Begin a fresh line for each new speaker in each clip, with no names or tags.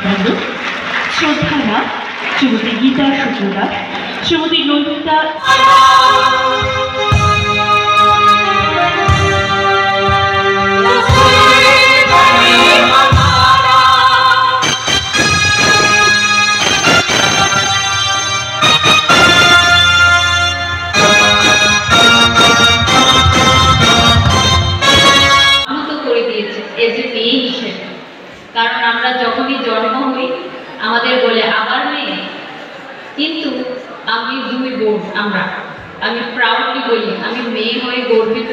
বন্ধু শ্রদ্ধারা শ্রীমতী গীতা শুক্লদাস, শ্রীমতী নন্দিতা
কারণ আমরা যখনই জন্ম হই আমাদের বলে আবার মেয়ে, কিন্তু আমি দুই বোন, আমি প্রাউডলি বলি আমি মেয়ে হয়ে গর্বিত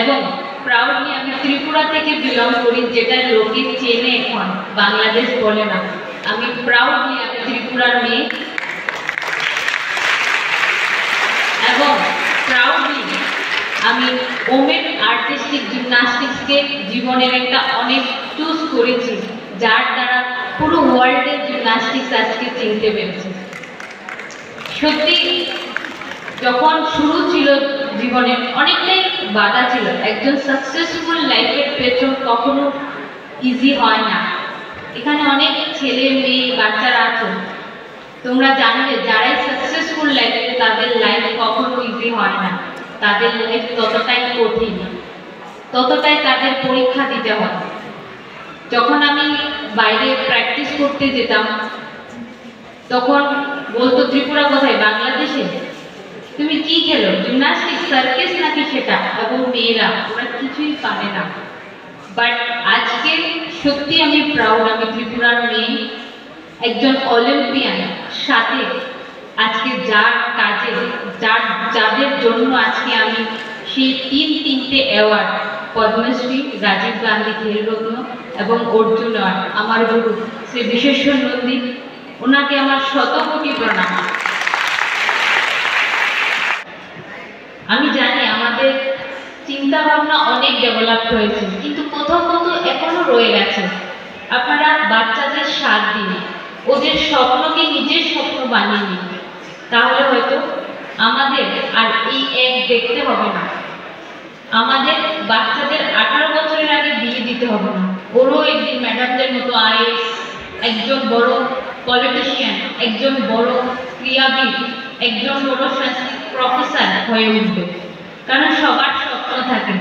এবং প্রাউডলি আমি ত্রিপুরা থেকে বিলং করি, যেটা লোকে চেনে এখন, বাংলাদেশ বলে না। আমি প্রাউডলি আমি ত্রিপুরার মেয়ে এবং প্রাউডলি আমি ওমেন আর্টিস্টিক জিমনাস্টিক্সকে জীবনের একটা অনেক চুজ করেছি, যার দ্বারা পুরো ওয়ার্ল্ডের জিমনাস্টিক্স আজকে চিনতে পেরেছে। সত্যি যখন শুরু ছিল জীবনের অনেকটাই বাধা ছিল, একজন সাকসেসফুল লাইফের পেছন কখনো ইজি হয় না। এখানে অনেক ছেলে মেয়ে বাচ্চারা আছে, তোমরা জানবে যারাই সাকসেসফুল লাইফে তাদের লাইফ কখনো ইজি হয় না, তাদের লাইফ ততটাই কঠিন, ততটাই তাদের পরীক্ষা দিতে হয়। যখন আমি বাইরে প্র্যাকটিস করতে যেতাম তখন বলতো ত্রিপুরা কোথায়, বাংলাদেশে? তুমি কি খেলো, জিমনাস্টিক সার্কাস নাকি সেটা? এবং মেয়েরা ওরা কিছুই পারে না। বাট আজকে সত্যি আমি প্রাউড, আমি ত্রিপুরার মেয়ে, একজন অলিম্পিয়ান, সাথে আজকে যার কাজে যাদের জন্য আজকে আমি সেই তিনটে অ্যাওয়ার্ড, পদ্মশ্রী, রাজীব গান্ধী খেলরত্ন এবং অর্জুন অ্যাওয়ার্ড, আমার গুরু শ্রী বিশেশ্বর নন্দী, ওনাকে আমার শতকোটি প্রণাম। আমি জানি আমাদের চিন্তা ভাবনা অনেক ডেভেলপ হয়েছে, কিন্তু কোথাও এখনো রয়ে গেছে। আপনারা বাচ্চাদের সাথ দিন, ওদের স্বপ্নকে নিজের স্বপ্ন বানিয়ে নিন, তাহলে হয়তো আমাদের আর এই এক দেখতে হবে না। আমাদের বাচ্চাদের 18 বছরের আগে বিয়ে দিতে হবে না, ওরও একদিন ম্যাডামদের মতো আইএস, একজন বড় পলিটিশিয়ান, একজন বড় ক্রীড়াবিদ, একজন বড় সাংস্কৃতিক প্রফেসর হয়ে উঠবে। কারণ সবার স্বপ্ন থাকে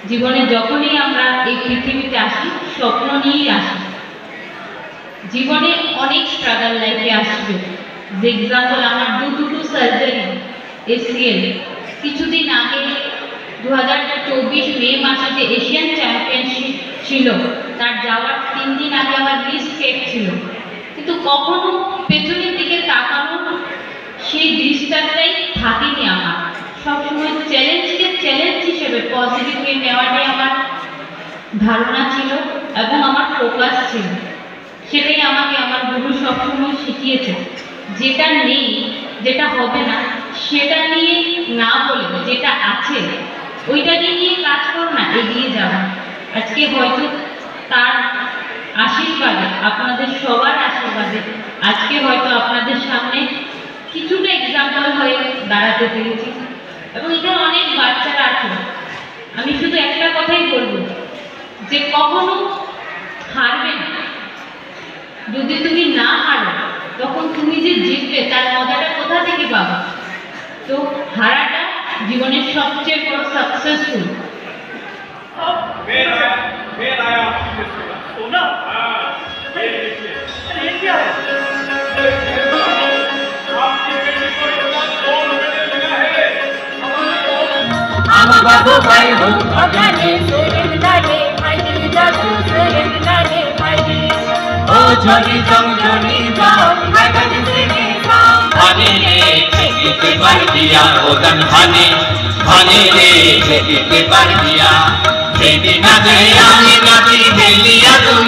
জীবনে, যখনই আমরা এই পৃথিবীতে আসি স্বপ্ন নিয়েই আসি। জীবনে অনেক স্ট্রাগল লাইফে আসবে, যে এক্সাম্পল আমার দুটো সার্জারি, ACL, কিছুদিন আগে 2024 মে মাসে যে এশিয়ান চ্যাম্পিয়নশিপ ছিল তার যাওয়ার 3 দিন আগে আমার রিস্ক চেক ছিল, কিন্তু কখনো পেছনের দিকে তাকানো সেই দৃষ্টাটাই থাকেনি আমার। সবসময় চ্যালেঞ্জকে চ্যালেঞ্জ হিসেবে পজিটিভলি নেওয়াটাই আমার ধারণা ছিল এবং আমার ফোকাস ছিল। সেটাই আমাকে আমার গুরু সবসময় শিখিয়েছে, যেটা নেই, যেটা হবে না, সেটা নিয়ে না বলে যেটা আছে ওইটাকে নিয়ে কাজ করো না, এগিয়ে যাও। আজকে হয়তো তার আশীর্বাদে, আপনাদের সবার আশীর্বাদে আজকে হয়তো আপনাদের সামনে কিছুটা এক্সাম্পল হয়ে দাঁড়াতে পেরেছি এবং এখানে অনেক বাচ্চারা আছে। আমি শুধু একটা কথাই বলবো, যে কখনো হারবে না। যদি তুমি না হারো তখন তুমি যে জিতবে তার মজাটা কোথা থেকে পাবা? তো হারাটা জীবনের সবচেয়ে বড় সাকসেসফুল।
बाबू भाई हो अगले सुरेंद्र लागे मायने जादू सुरेंद्र लागे मायने ओ जनी जाओ मायने से
हने रे खेते पर दिया ओदन हने रे खेते पर दिया खेती ना दे आने का भी लिया तुम